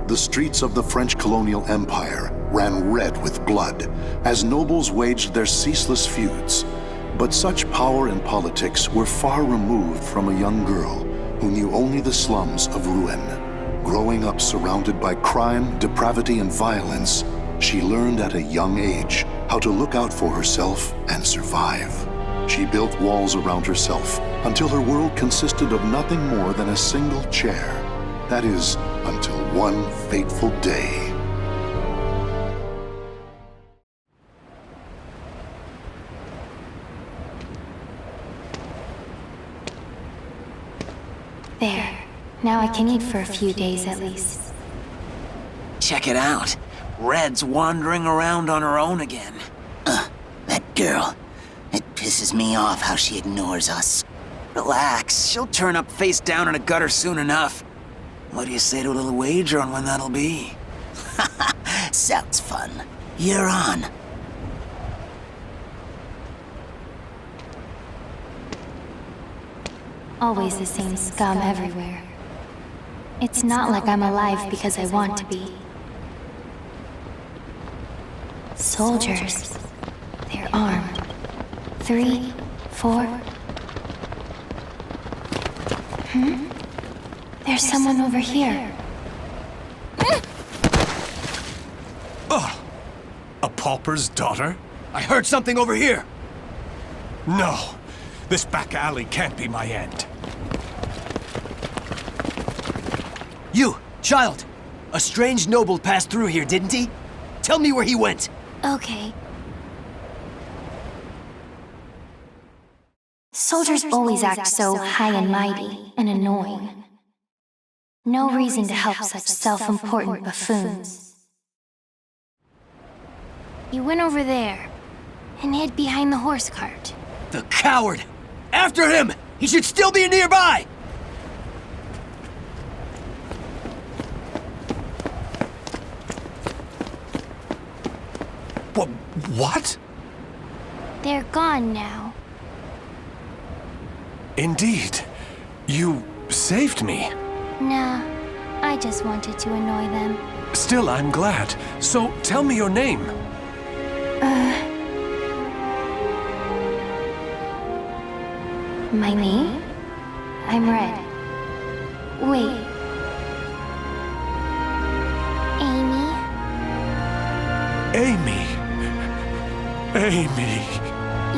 The streets of the French colonial empire ran red with blood as nobles waged their ceaseless feuds. But such power and politics were far removed from a young girl who knew only the slums of Rouen. Growing up surrounded by crime, depravity, and violence, she learned at a young age how to look out for herself and survive. She built walls around herself until her world consisted of nothing more than a single chair. That is, until one fateful day. There. Now I can eat for a few days at least. Check it out. Red's wandering around on her own again. That girl. It pisses me off how she ignores us. Relax, she'll turn up face down in a gutter soon enough. What do you say to a little wager on when that'll be? Sounds fun. You're on. Always the same scum everywhere. It's not like I'm alive because I want to be. Soldiers. They're armed. 3, 4. There's someone over here. A pauper's daughter? I heard something over here! No. This back alley can't be my end. You, child! A strange noble passed through here, didn't he? Tell me where he went! Okay. Soldiers always act so high and mighty and annoying. No reason to help such self-important buffoons. He went over there and hid behind the horse cart. The coward! After him! He should still be nearby! What? They're gone now. Indeed. You saved me. Nah, I just wanted to annoy them. Still, I'm glad. So, tell me your name. My name? I'm Red. Wait. Amy? Amy. Amy.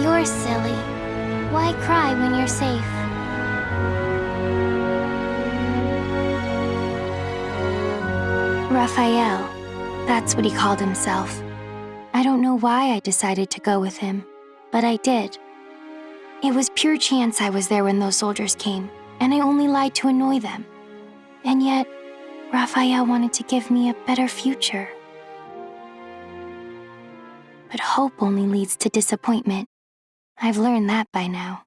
You're silly. Why cry when you're safe? Raphael. That's what he called himself. I don't know why I decided to go with him, but I did. It was pure chance I was there when those soldiers came, and I only lied to annoy them. And yet, Raphael wanted to give me a better future. But hope only leads to disappointment. I've learned that by now.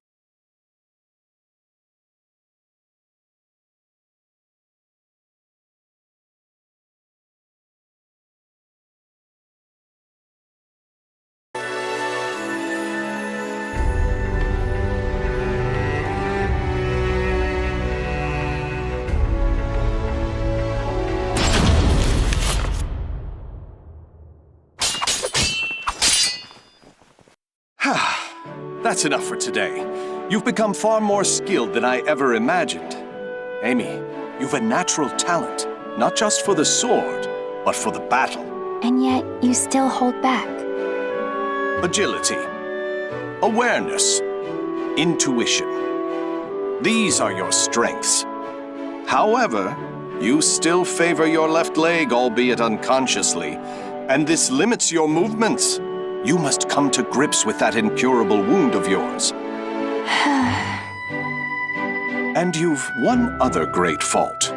That's enough for today. You've become far more skilled than I ever imagined. Amy, you've a natural talent, not just for the sword, but for the battle. And yet, you still hold back. Agility, awareness, intuition. These are your strengths. However, you still favor your left leg, albeit unconsciously, and this limits your movements. You must come to grips with that incurable wound of yours. And you've one other great fault.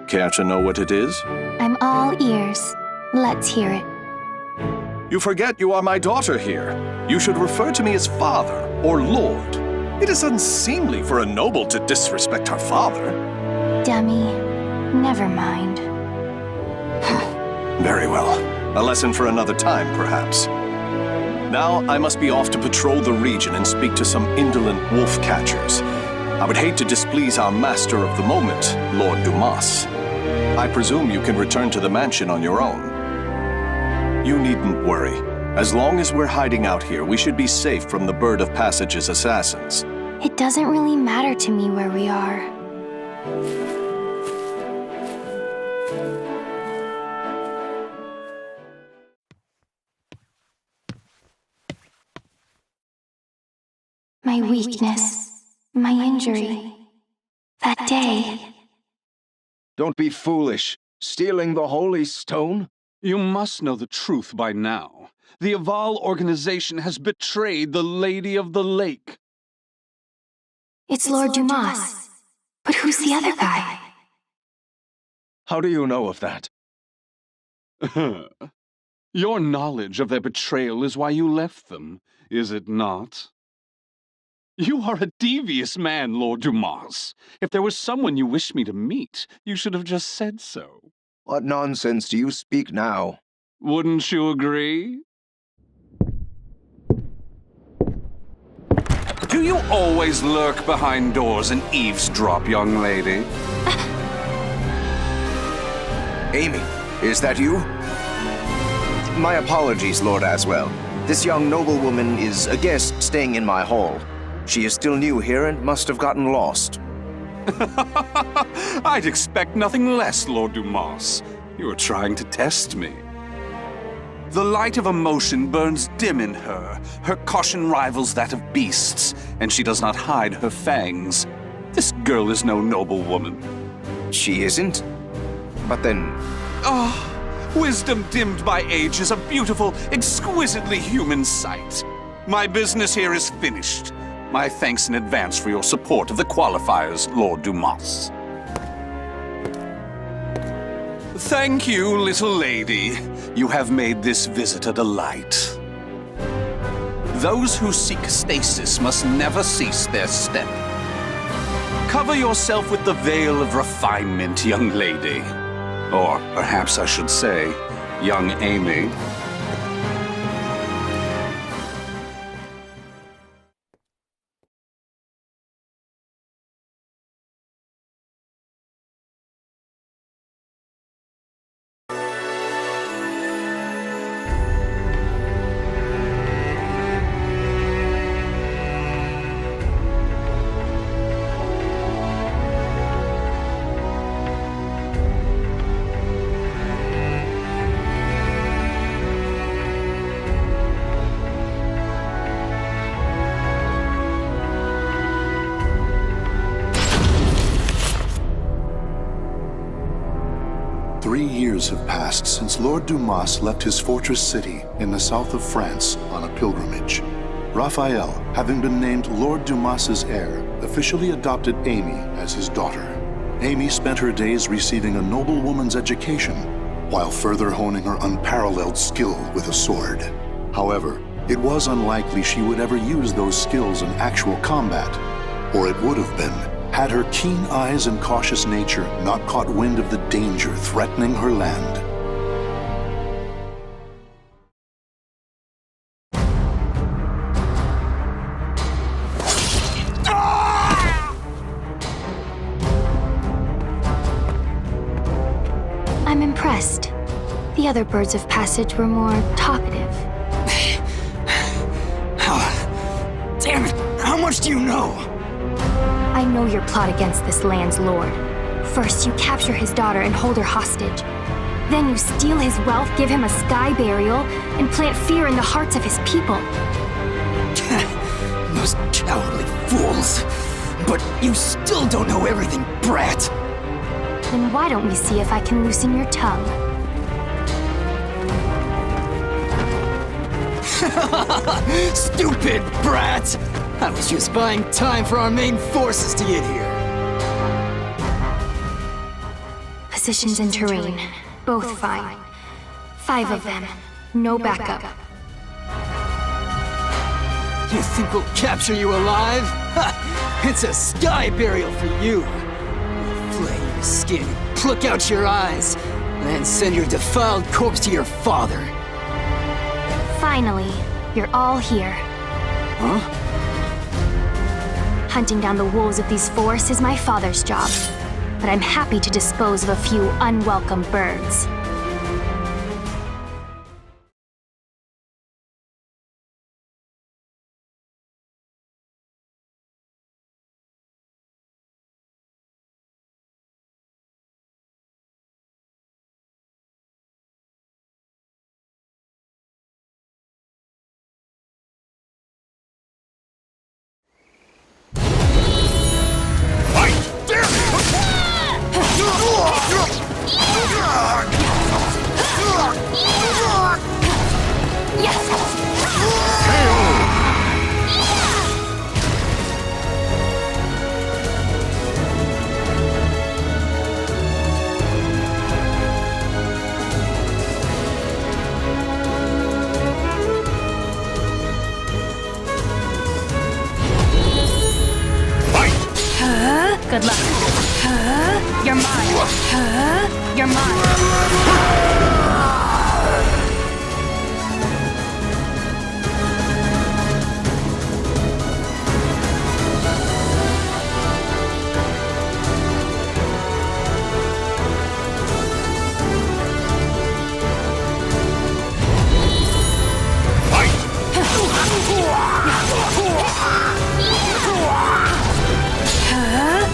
Care to know what it is? I'm all ears. Let's hear it. You forget you are my daughter here. You should refer to me as father or lord. It is unseemly for a noble to disrespect her father. Dummy. Never mind. Very well. A lesson for another time, perhaps. Now, I must be off to patrol the region and speak to some indolent wolf catchers. I would hate to displease our master of the moment, Lord Dumas. I presume you can return to the mansion on your own. You needn't worry. As long as we're hiding out here, we should be safe from the Bird of Passage's assassins. It doesn't really matter to me where we are. My weakness, my injury, that day. Don't be foolish. Stealing the Holy Stone? You must know the truth by now. The Aval organization has betrayed the Lady of the Lake. It's Lord Dumas. But who's the other guy? How do you know of that? Your knowledge of their betrayal is why you left them, is it not? You are a devious man, Lord Dumas. If there was someone you wished me to meet, you should have just said so. What nonsense do you speak now? Wouldn't you agree? Do you always lurk behind doors and eavesdrop, young lady? Amy, is that you? My apologies, Lord Aswell. This young noblewoman is a guest staying in my hall. She is still new here and must have gotten lost. I'd expect nothing less, Lord Dumas. You are trying to test me. The light of emotion burns dim in her. Her caution rivals that of beasts, and she does not hide her fangs. This girl is no noble woman. She isn't? But then... Wisdom dimmed by age is a beautiful, exquisitely human sight. My business here is finished. My thanks in advance for your support of the qualifiers, Lord Dumas. Thank you, little lady. You have made this visit a delight. Those who seek stasis must never cease their step. Cover yourself with the veil of refinement, young lady. Or perhaps I should say, young Amy. Years have passed since Lord Dumas left his fortress city in the south of France on a pilgrimage. Raphael, having been named Lord Dumas's heir, officially adopted Amy as his daughter. Amy spent her days receiving a noblewoman's education, while further honing her unparalleled skill with a sword. However, it was unlikely she would ever use those skills in actual combat, or it would have been had her keen eyes and cautious nature not caught wind of the danger threatening her land. I'm impressed. The other birds of passage were more talkative. Damn it! How much do you know? I know your plot against this land's lord. First, you capture his daughter and hold her hostage. Then you steal his wealth, give him a sky burial, and plant fear in the hearts of his people. Those cowardly fools. But you still don't know everything, brat. Then why don't we see if I can loosen your tongue? Stupid brat! I was just buying time for our main forces to get here. Positions and terrain, both fine. 5 of them, no backup. You think we'll capture you alive? Ha! It's a sky burial for you. We'll flay your skin, pluck out your eyes, then send your defiled corpse to your father. Finally, you're all here. Huh? Hunting down the wolves of these forests is my father's job. but I'm happy to dispose of a few unwelcome birds. Good luck. You're mine. You're mine.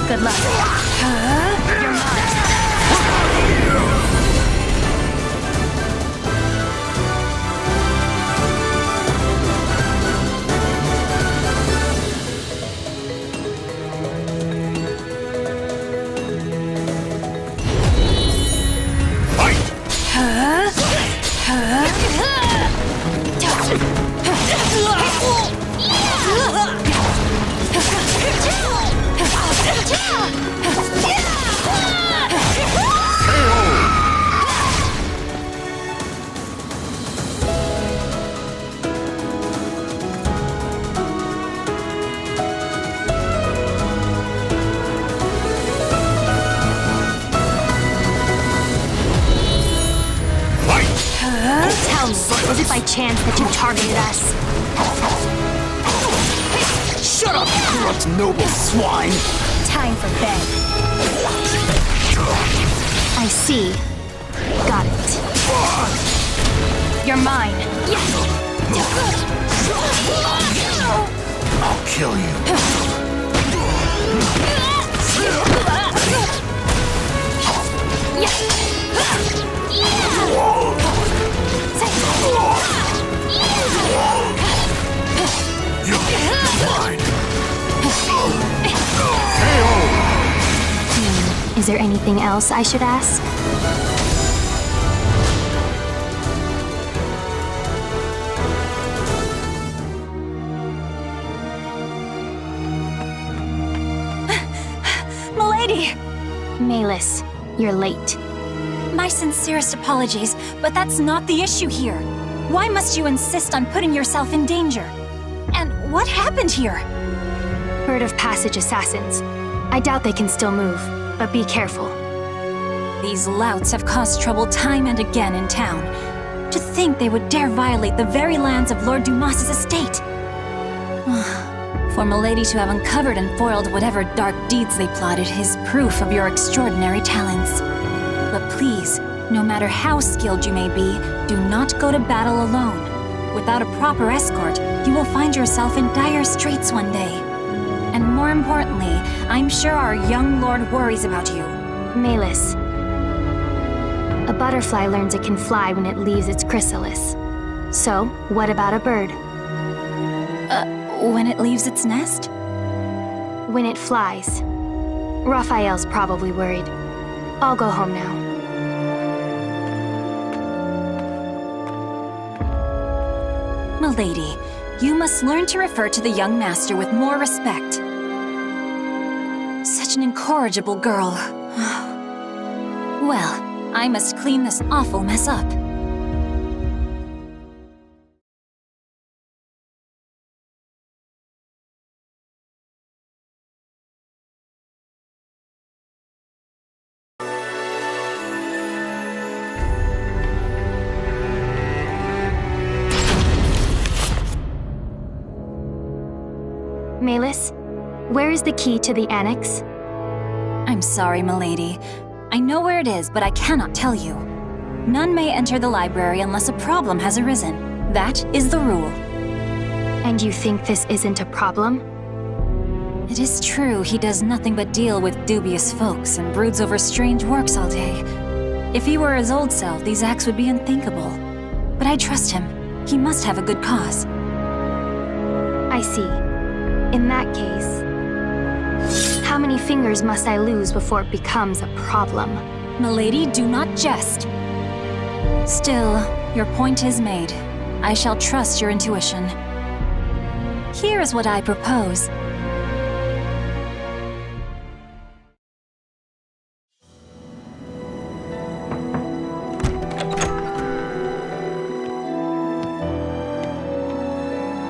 Good luck. You're mine. Tell me, was it by chance that you targeted us? Shut up, you corrupt noble swine! Time for bed. I see. Got it. You're mine. I'll kill you. Is there anything else I should ask? Milady! Malus, you're late. My sincerest apologies, but that's not the issue here. Why must you insist on putting yourself in danger? And what happened here? Bird of Passage assassins. I doubt they can still move, but be careful. These louts have caused trouble time and again in town. To think they would dare violate the very lands of Lord Dumas's estate. For Milady to have uncovered and foiled whatever dark deeds they plotted is proof of your extraordinary talents. But please, no matter how skilled you may be, do not go to battle alone. Without a proper escort, you will find yourself in dire straits one day. And more importantly, I'm sure our young lord worries about you. Malus. A butterfly learns it can fly when it leaves its chrysalis. So, what about a bird? When it leaves its nest? When it flies. Raphael's probably worried. I'll go home now. Milady, you must learn to refer to the young master with more respect. Such an incorrigible girl. Well, I must clean this awful mess up. Malus, where is the key to the annex? I'm sorry, milady. I know where it is, but I cannot tell you. None may enter the library unless a problem has arisen. That is the rule. And you think this isn't a problem? It is true he does nothing but deal with dubious folks and broods over strange works all day. If he were his old self, these acts would be unthinkable. But I trust him. He must have a good cause. I see. In that case, how many fingers must I lose before it becomes a problem? Milady, do not jest. Still, your point is made. I shall trust your intuition. Here is what I propose.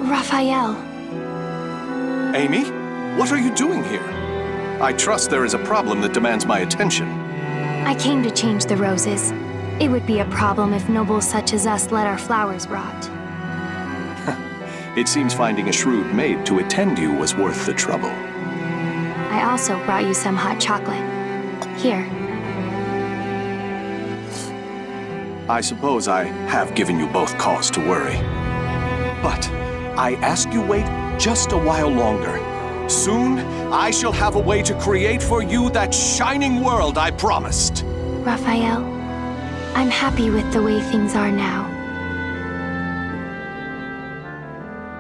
Raphael. Amy, what are you doing here? I trust there is a problem that demands my attention. I came to change the roses. It would be a problem if nobles such as us let our flowers rot. It seems finding a shrewd maid to attend you was worth the trouble. I also brought you some hot chocolate. Here. I suppose I have given you both cause to worry. But I ask you wait just a while longer. Soon, I shall have a way to create for you that shining world I promised. Raphael, I'm happy with the way things are now.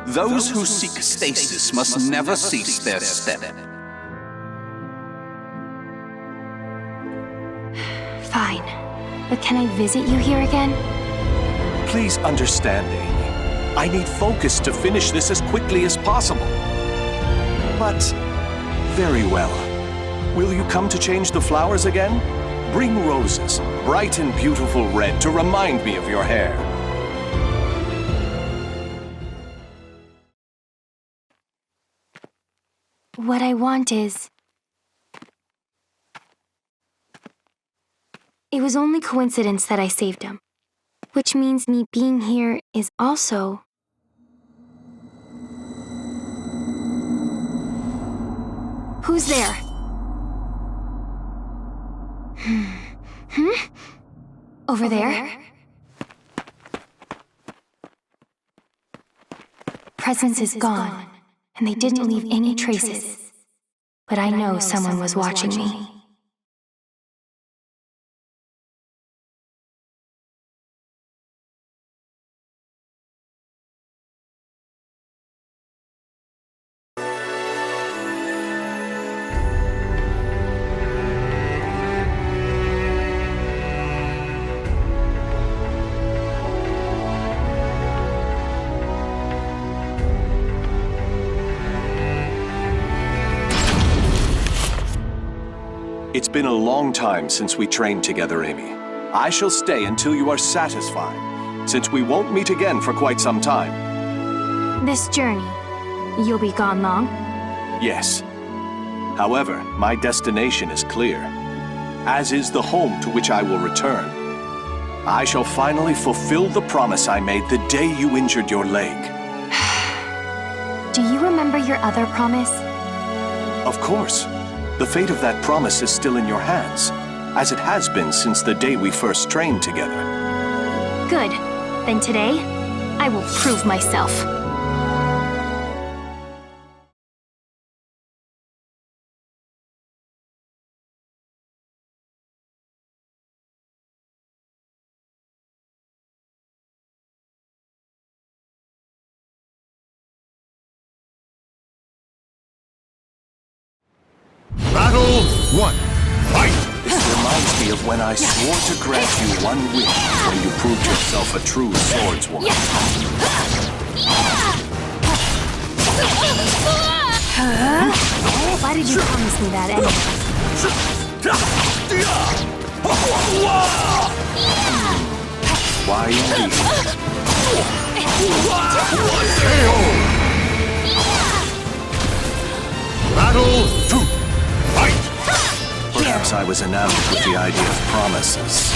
Those who seek stasis must never cease their step. Fine. But can I visit you here again? Please understand, Amy. I need focus to finish this as quickly as possible. But, very well. Will you come to change the flowers again? Bring roses, bright and beautiful red, to remind me of your hair. What I want is... It was only coincidence that I saved him. Which means me being here is also... Who's there? Over there? Presence is gone, and they didn't leave any traces. But I know someone was watching me. It's been a long time since we trained together, Amy. I shall stay until you are satisfied, since we won't meet again for quite some time. This journey, you'll be gone long? Yes. However, my destination is clear, as is the home to which I will return. I shall finally fulfill the promise I made the day you injured your leg. Do you remember your other promise? Of course. The fate of that promise is still in your hands, as it has been since the day we first trained together. Good. Then today, I will prove myself. Battle 1. Fight! This reminds me of when I swore to grant you one wish when you proved yourself a true swordswoman. Why did you promise me that anyway? Why indeed? Battle 2. Fight! Perhaps I was enamored with the idea of promises.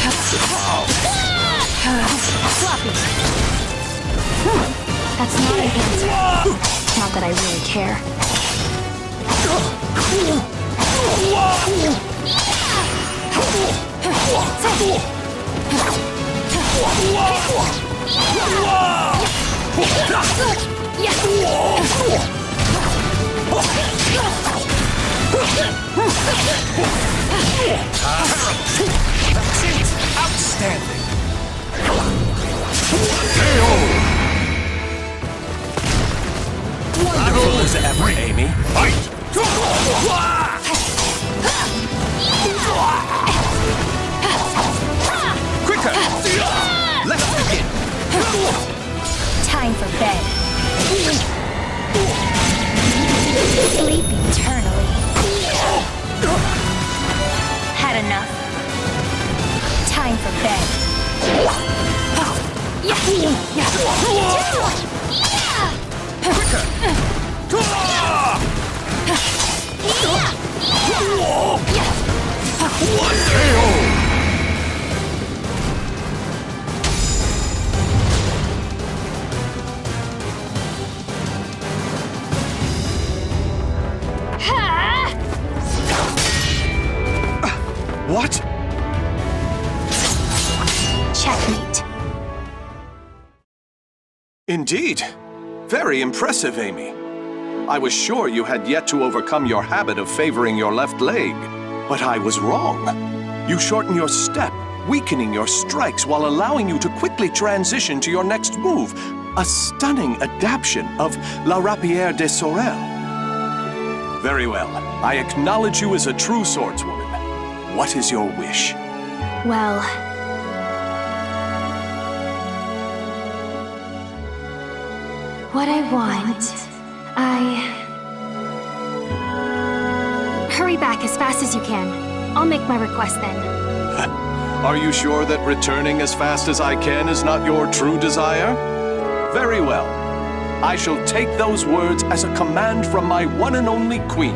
Floppy. That's not an answer. Not that I really care. That's it! Outstanding! Wonderful as ever, Amy. Fight! Quicker! Let's begin! Time for bed. Sleep eternally. Had enough. Time for bed. What? Checkmate. Indeed. Very impressive, Amy. I was sure you had yet to overcome your habit of favoring your left leg. But I was wrong. You shorten your step, weakening your strikes while allowing you to quickly transition to your next move. A stunning adaptation of La Rapière de Sorel. Very well. I acknowledge you as a true swordswoman. What is your wish? Well, what I want, Hurry back as fast as you can. I'll make my request then. Are you sure that returning as fast as I can is not your true desire? Very well. I shall take those words as a command from my one and only queen.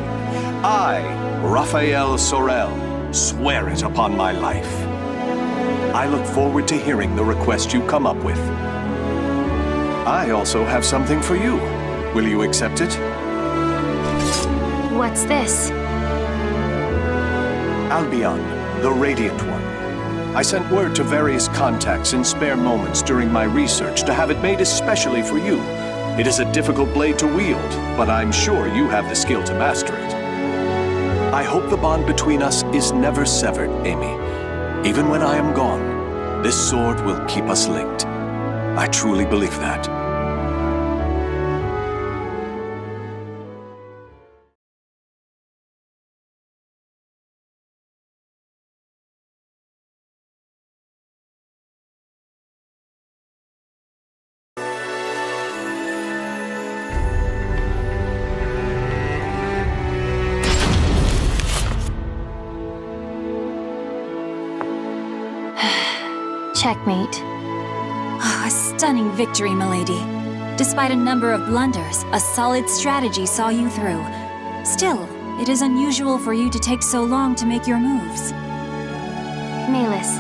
I, Raphael Sorel, swear it upon my life. I look forward to hearing the request you come up with. I also have something for you. Will you accept it? What's this? Albion, the Radiant One. I sent word to various contacts in spare moments during my research to have it made especially for you. It is a difficult blade to wield, but I'm sure you have the skill to master it. I hope the bond between us is never severed, Amy. Even when I am gone, this sword will keep us linked. I truly believe that. Checkmate. Oh, a stunning victory, milady. Despite a number of blunders, a solid strategy saw you through. Still, it is unusual for you to take so long to make your moves. Malus,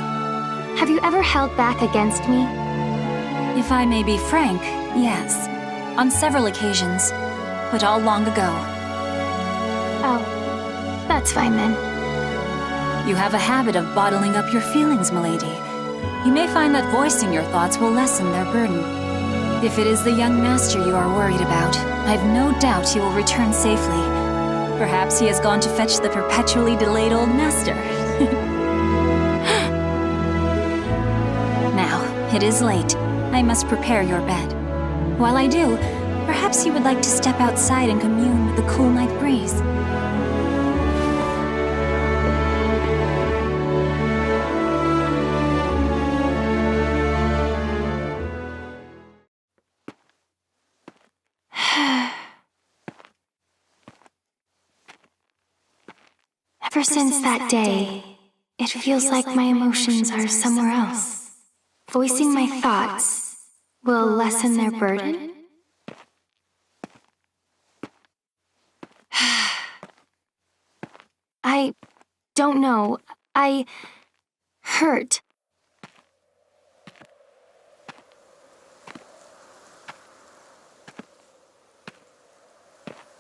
have you ever held back against me? If I may be frank, yes. On several occasions, but all long ago. Oh, that's fine then. You have a habit of bottling up your feelings, milady. You may find that voicing your thoughts will lessen their burden. If it is the young master you are worried about, I've no doubt he will return safely. Perhaps he has gone to fetch the perpetually delayed old master. Now, it is late. I must prepare your bed. While I do, perhaps you would like to step outside and commune with the cool night breeze. Ever since that day, it feels like my emotions are somewhere else. Voicing my thoughts will lessen their burden? I don't know. I hurt.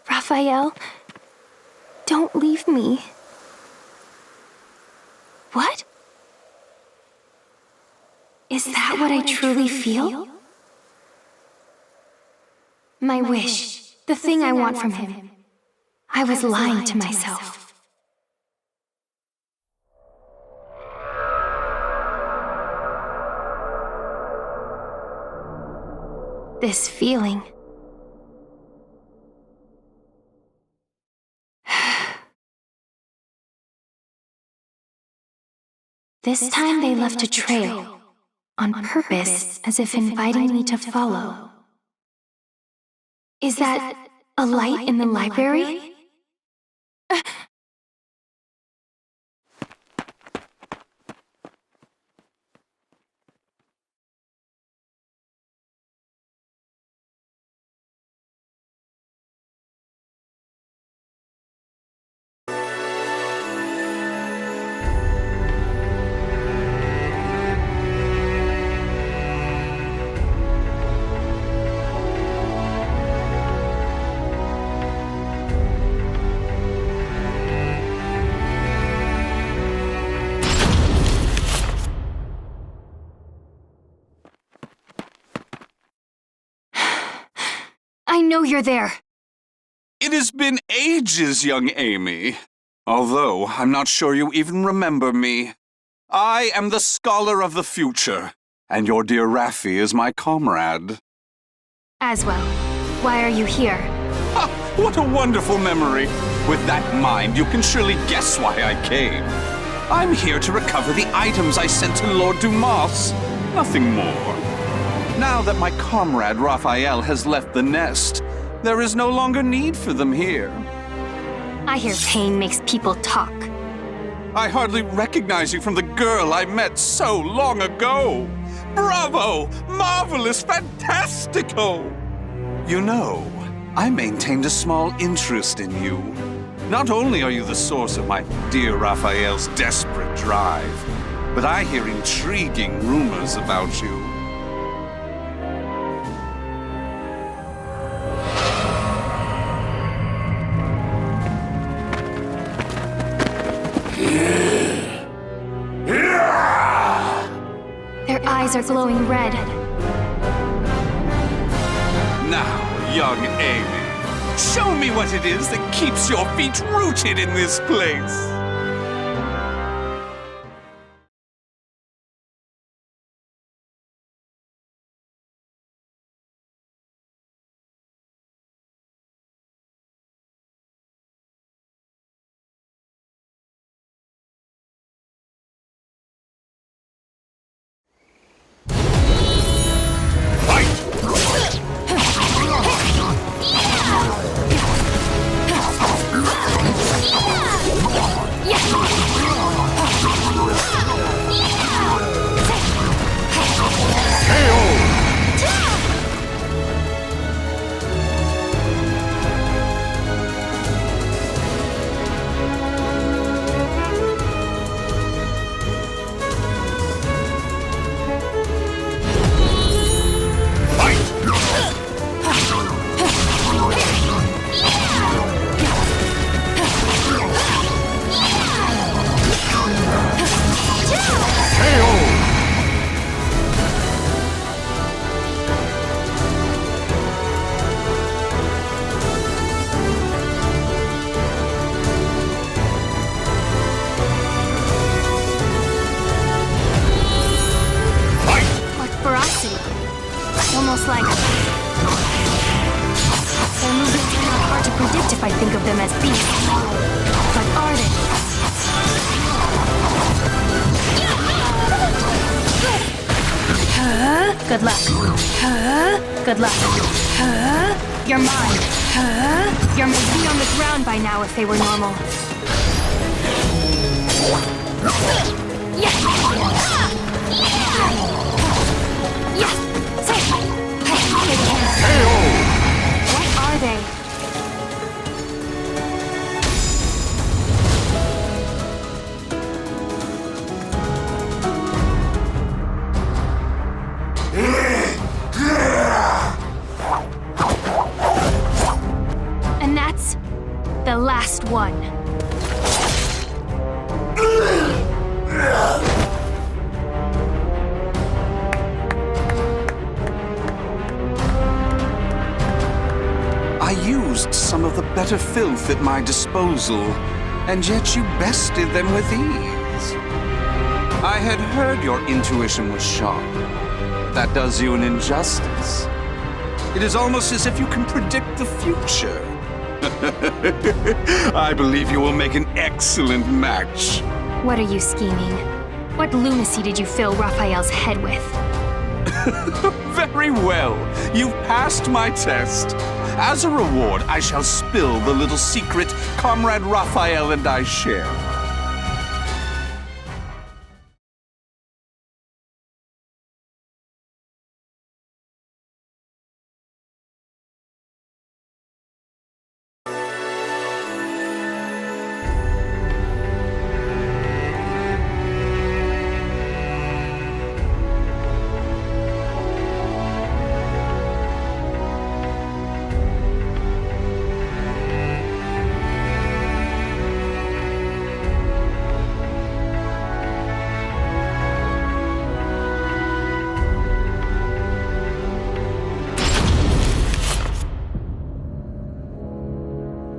Raphael, don't leave me. What? Is that what I truly feel? My wish, the thing I want from him. I was lying to myself. This feeling. This time they left a trail, on purpose, as if inviting me to follow. Is that a light in the library? I know you're there. It has been ages, young Amy. Although, I'm not sure you even remember me. I am the scholar of the future, and your dear Raffi is my comrade. Aswell, why are you here? Ha! What a wonderful memory! With that in mind, you can surely guess why I came. I'm here to recover the items I sent to Lord Dumas. Nothing more. Now that my comrade Raphael has left the nest, there is no longer need for them here. I hear pain makes people talk. I hardly recognize you from the girl I met so long ago. Bravo! Marvelous! Fantastico! You know, I maintained a small interest in you. Not only are you the source of my dear Raphael's desperate drive, but I hear intriguing rumors about you. Their eyes are glowing red. Now, young Amy, show me what it is that keeps your feet rooted in this place. Almost like... Their movements are not hard to predict if I think of them as beasts. But are they? Good luck. Good luck. You're mine. You're meant to be on the ground by now if they were normal. What are they? And that's the last one. better filth at my disposal, and yet you bested them with ease. I had heard your intuition was sharp, but that does you an injustice. It is almost as if you can predict the future. I believe you will make an excellent match. What are you scheming? What lunacy did you fill Raphael's head with? Very well. You've passed my test. As a reward, I shall spill the little secret Comrade Raphael and I share.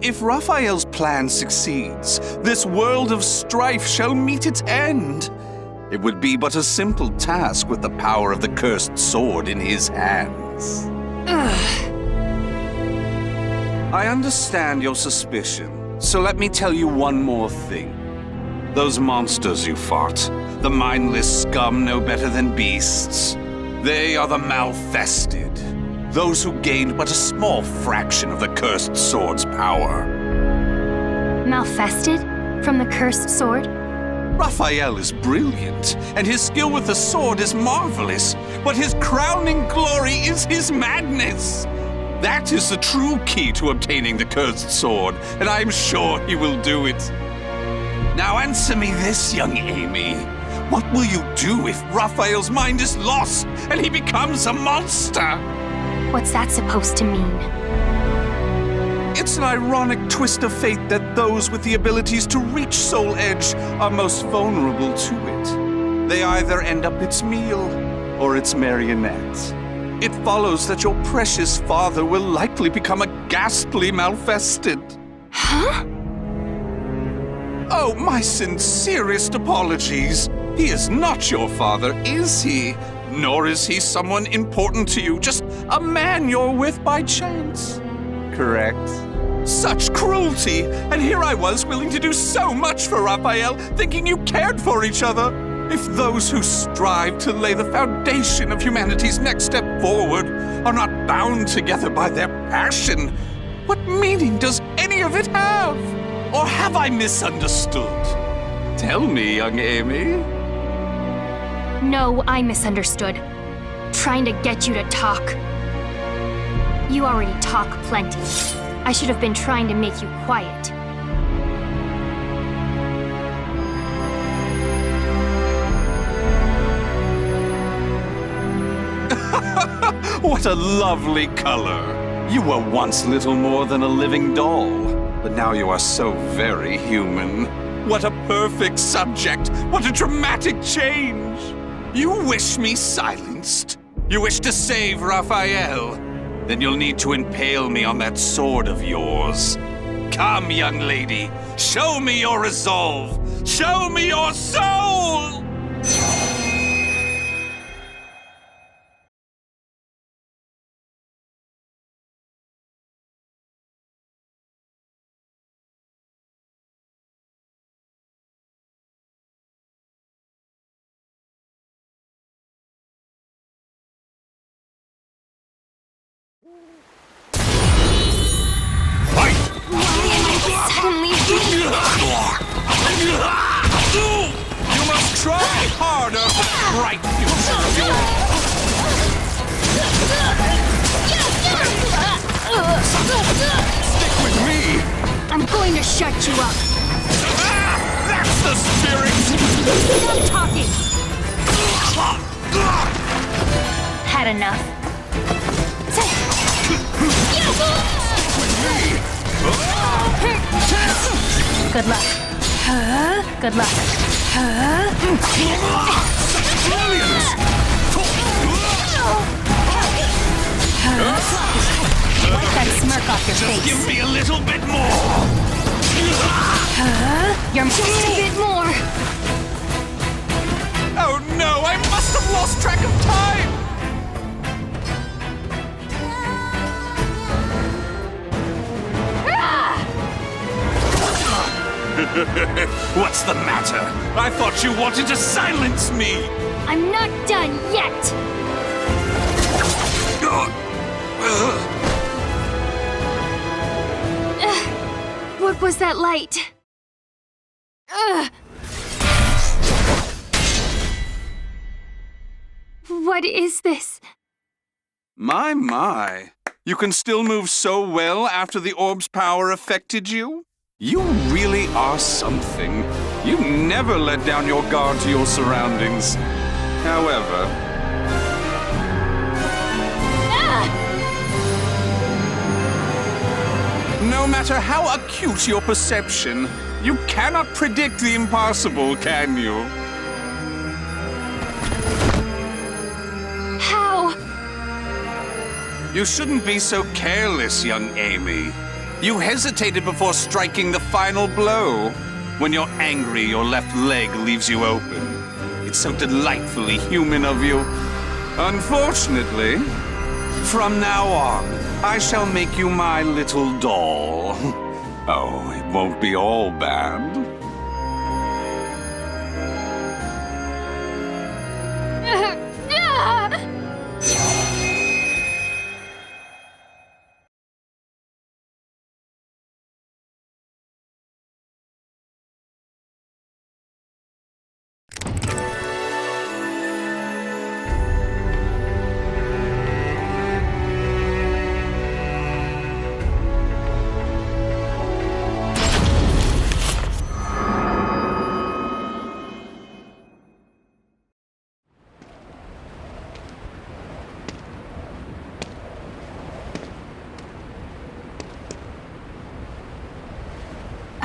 If Raphael's plan succeeds, this world of strife shall meet its end. It would be but a simple task with the power of the cursed sword in his hands. I understand your suspicion, so let me tell you one more thing. Those monsters you fought, the mindless scum no better than beasts, they are the Malfested. Those who gained but a small fraction of the cursed sword's power. Malfested? From the cursed sword? Raphael is brilliant, and his skill with the sword is marvelous, but his crowning glory is his madness. That is the true key to obtaining the cursed sword, and I am sure he will do it. Now answer me this, young Amy. What will you do if Raphael's mind is lost and he becomes a monster? What's that supposed to mean? It's an ironic twist of fate that those with the abilities to reach Soul Edge are most vulnerable to it. They either end up its meal or its marionette. It follows that your precious father will likely become a ghastly Malfested. Huh? Oh, my sincerest apologies. He is not your father, is he? Nor is he someone important to you, just a man you're with by chance. Correct? Such cruelty! And here I was willing to do so much for Raphael, thinking you cared for each other. If those who strive to lay the foundation of humanity's next step forward are not bound together by their passion, what meaning does any of it have? Or have I misunderstood? Tell me, young Amy. No, I misunderstood. Trying to get you to talk. You already talk plenty. I should have been trying to make you quiet. What a lovely color. You were once little more than a living doll, but now you are so very human. What a perfect subject! What a dramatic change! You wish me silenced? You wish to save Raphael? Then you'll need to impale me on that sword of yours. Come, young lady, show me your resolve! Show me your soul! Suddenly, You must try harder, bright future of yours. Stick with me! I'm going to shut you up. That's the spirit! Stop talking. Had enough. Good luck. Good luck. Wipe that smirk off your Just face. give me a little bit more! You're Just a bit more. Oh no, I must have lost track of time! What's the matter? I thought you wanted to silence me! I'm not done yet. What was that light? Ugh. What is this? My. You can still move so well after the orb's power affected you? You really are something. You never let down your guard to your surroundings. However... No matter how acute your perception, you cannot predict the impossible, can you? How? You shouldn't be so careless, young Amy. You hesitated before striking the final blow. When you're angry, your left leg leaves you open. It's so delightfully human of you. Unfortunately, from now on, I shall make you my little doll. Oh, it won't be all bad.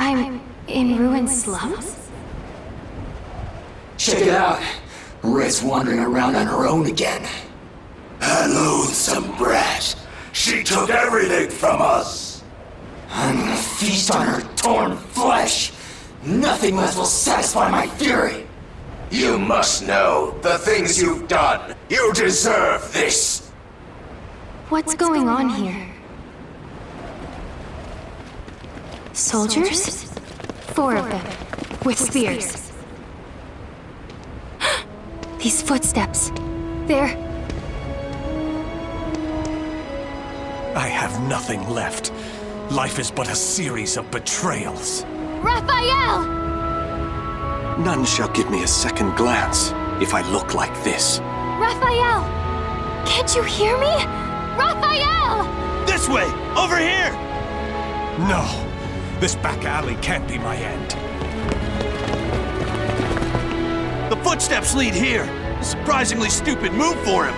I'm in ruined slums? Check it out. Red's wandering around on her own again. That loathsome brat. She took everything from us. I'm gonna feast on her torn flesh. Nothing less will satisfy my fury. You must know the things you've done. You deserve this. What's going on here? Soldiers? 4 of them, with spears. These footsteps. They're... I have nothing left. Life is but a series of betrayals. Raphael! None shall give me a second glance if I look like this. Raphael! Can't you hear me? Raphael! This way! Over here! No. This back alley can't be my end. The footsteps lead here. A surprisingly stupid move for him.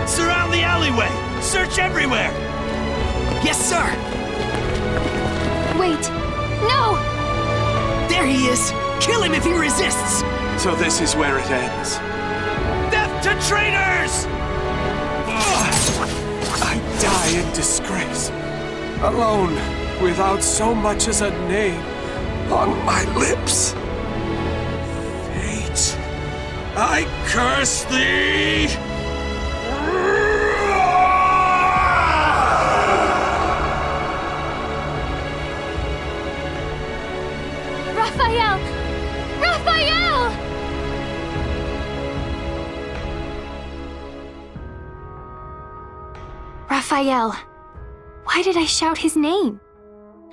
Surround the alleyway! Search everywhere! Yes, sir! Wait! No! There he is! Kill him if he resists! So this is where it ends. Death to traitors! I die in disgrace. Alone, without so much as a name on my lips. Fate, I curse thee! Raphael! Raphael! Raphael. Why did I shout his name?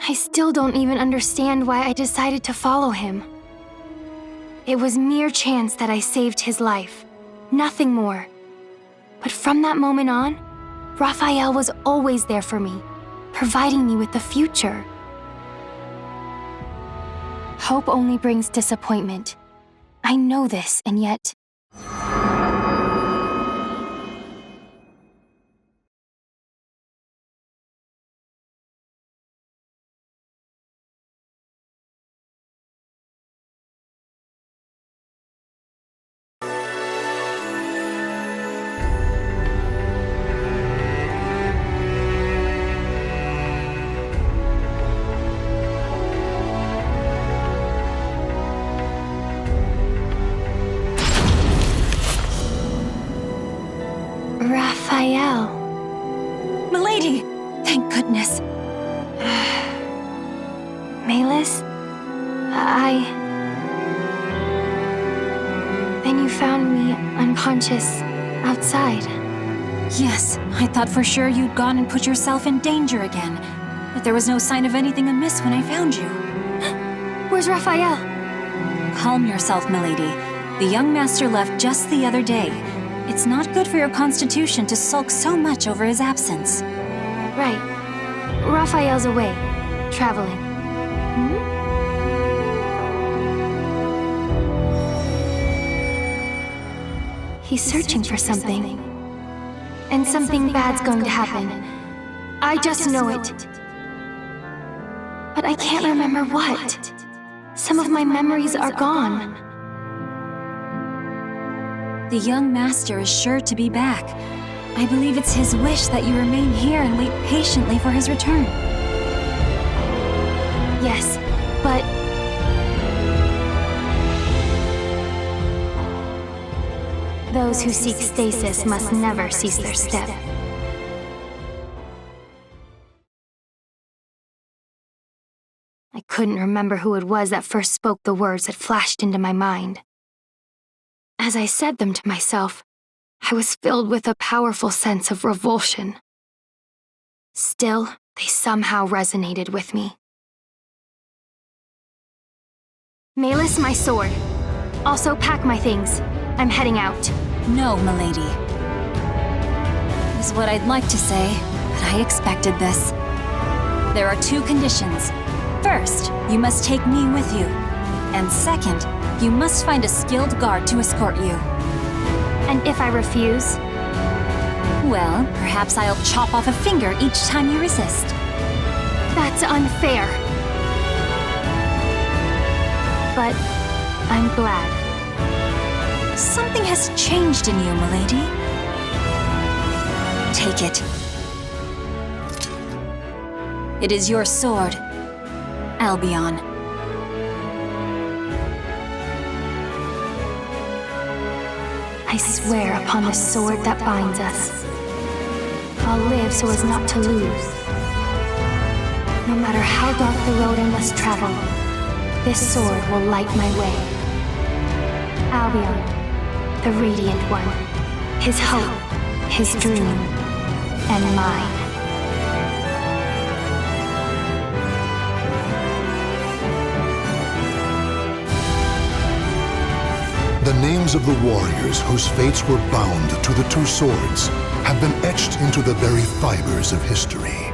I still don't even understand why I decided to follow him. It was mere chance that I saved his life. Nothing more. But from that moment on, Raphael was always there for me, providing me with the future. Hope only brings disappointment. I know this, and yet... Raphael. Milady! Thank goodness. Malus? Then you found me unconscious outside. Yes, I thought for sure you'd gone and put yourself in danger again. But there was no sign of anything amiss when I found you. Where's Raphael? Calm yourself, milady. The young master left just the other day. It's not good for your constitution to sulk so much over his absence. Right. Raphael's away, traveling. He's searching for something. And something bad's going to happen. I just know it. But I can't remember what. Some of my memories are gone. The young master is sure to be back. I believe it's his wish that you remain here and wait patiently for his return. Yes, but... those who seek stasis must never cease their step. I couldn't remember who it was that first spoke the words that flashed into my mind. As I said them to myself, I was filled with a powerful sense of revulsion. Still, they somehow resonated with me. Malus, my sword. Also pack my things. I'm heading out. No, milady. Is what I'd like to say, but I expected this. There are two conditions. First, you must take me with you. And second, you must find a skilled guard to escort you. And if I refuse? Well, perhaps I'll chop off a finger each time you resist. That's unfair. But I'm glad. Something has changed in you, milady. Take it. It is your sword, Albion. I swear upon the sword that binds us. I'll live so as not to lose. No matter how dark the road I must travel, this sword will light my way. Albion, the radiant one, his hope, his dream, and mine. The names of the warriors whose fates were bound to the two swords have been etched into the very fibers of history.